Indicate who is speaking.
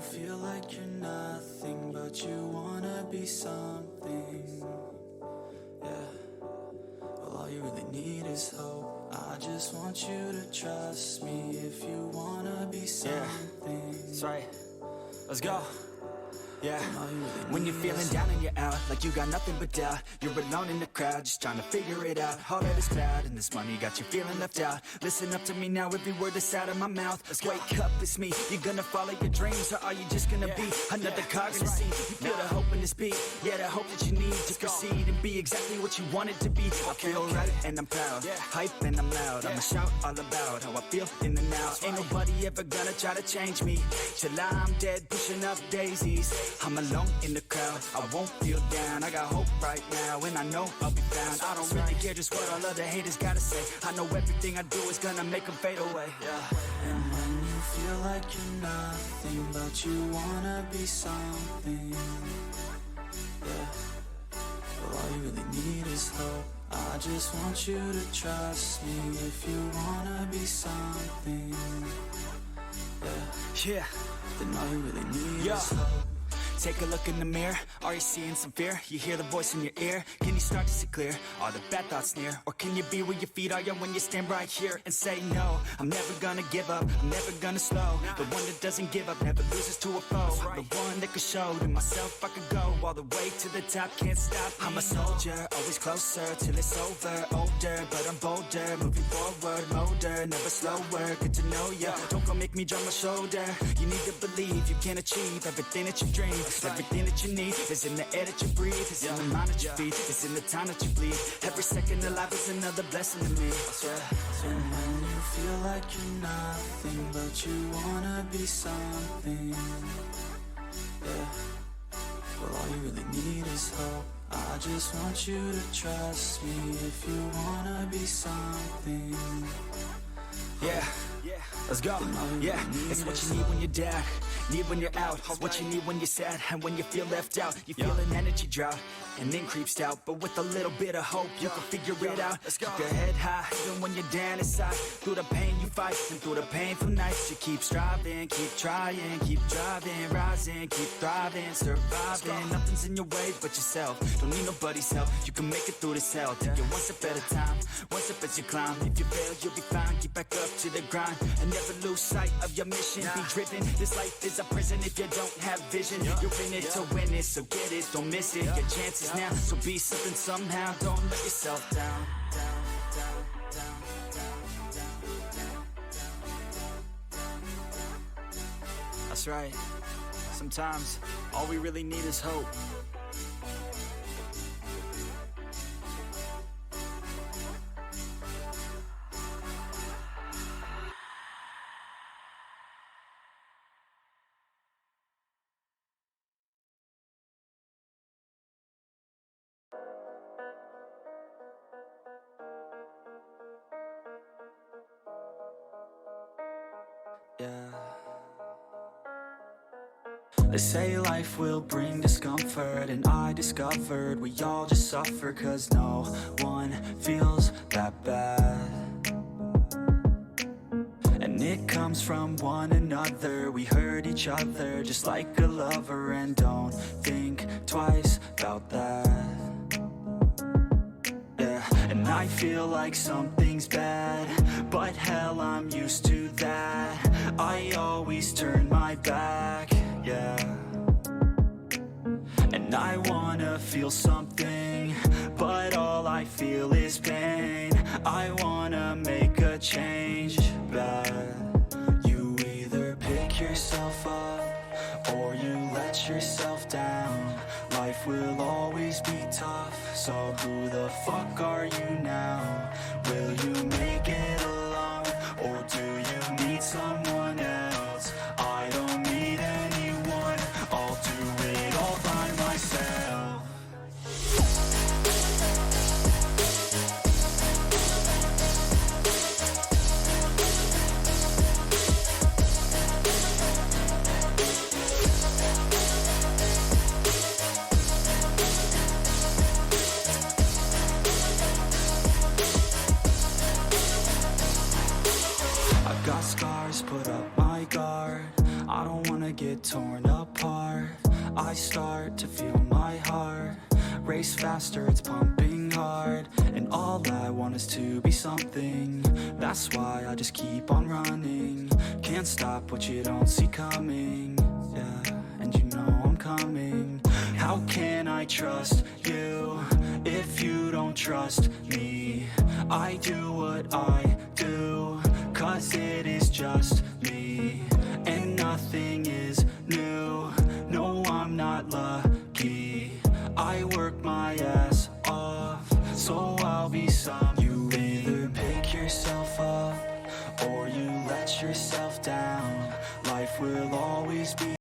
Speaker 1: feel like you're nothing, but you wanna be something. Yeah, well, all you really need is hope. I just want you to trust me if you wanna be something.
Speaker 2: That's right. Let's go. Yeah, when you're feeling down and you're out, like you got nothing but doubt, you're alone in the crowd, just trying to figure it out. All that is bad, and this money got you feeling left out. Listen up to me now, every word that's out of my mouth. Wake up, it's me. You're gonna follow your dreams, or are you just gonna be another cog in the scene? You feel the hope in this beat, yeah, the hope that you need to proceed and be exactly what you want it to be. I feel right and I'm proud, hype and I'm loud. I'ma shout all about how I feel in the now. Ain't nobody ever gonna try to change me till I'm dead, pushing up daisies. I'm alone in the crowd, I won't feel down. I got hope right now, and I know I'll be found. I don't really care just what all other haters gotta say. I know everything I do is gonna make them fade away.
Speaker 1: And when you feel like you're nothing, but you wanna be something. Yeah, well, all you really need is hope. I just want you to trust me if you wanna be something.
Speaker 2: Yeah,
Speaker 1: then all you really need is hope.
Speaker 2: Take a look in the mirror, are you seeing some fear? You hear the voice in your ear, can you start to see clear? Are the bad thoughts near? Or can you be where your feet are when you stand right here and say no? I'm never gonna give up, I'm never gonna slow. The one that doesn't give up, never loses to a foe. The one that could show to myself I could go all the way to the top, can't stop me. I'm a soldier, always closer till it's over. Older, but I'm bolder, moving forward, older, never slower. Good to know ya, don't go make me drop my shoulder. You need to believe you can achieve everything that you dream. Everything that you need is in the air that you breathe. It's in the mind that you feed. It's in the time that you bleed. Every second of life is another blessing to me.
Speaker 1: And when you feel like you're nothing, but you wanna be something. Yeah, well, all you really need is hope. I just want you to trust me if you wanna be something.
Speaker 2: Yeah, let's go. Yeah, it's what you need when you're down, need when you're out. It's what you need when you're sad and when you feel left out. You feel an energy drought and then creeps out, but with a little bit of hope you can figure it out. Keep your head high even when you're down inside. Through the pain you fight and through the painful nights you keep striving, keep trying, keep driving, rising, keep thriving, surviving. Nothing's in your way but yourself. Don't need nobody's help. You can make it through this hell. Take it one step at a time, one step as you climb. If you fail you'll be fine. Get back up to the grind and never lose sight of your mission. Be driven. This life is a prison if you don't have vision. You're in it to win it, so get it, don't miss it. Your chances now, so be something somehow. Don't let yourself down. That's right. Sometimes all we really need is hope.
Speaker 1: Yeah. They say life will bring discomfort, and I discovered we all just suffer, cause no one feels that bad. And it comes from one another, we hurt each other just like a lover, and don't think twice about that. Yeah, and I feel like something's bad, but hell, I'm used to that. I always turn my back, yeah. And I wanna feel something, but all I feel is pain. I wanna make a change, but you either pick yourself up or you let yourself down. Life will always be tough, so who the fuck are you now? Will you make it alone, or do you need someone else? I don't need anyone, I'll do it all by myself. Got scars, put wanna get torn apart. I start to feel my heart race faster, it's pumping hard. And all I want is to be something. That's why I just keep on running. Can't stop what you don't see coming. Yeah, and you know I'm coming. How can I trust you if you don't trust me? I do what I do, cause it is just me. And nothing is new, no I'm not lucky. I work my ass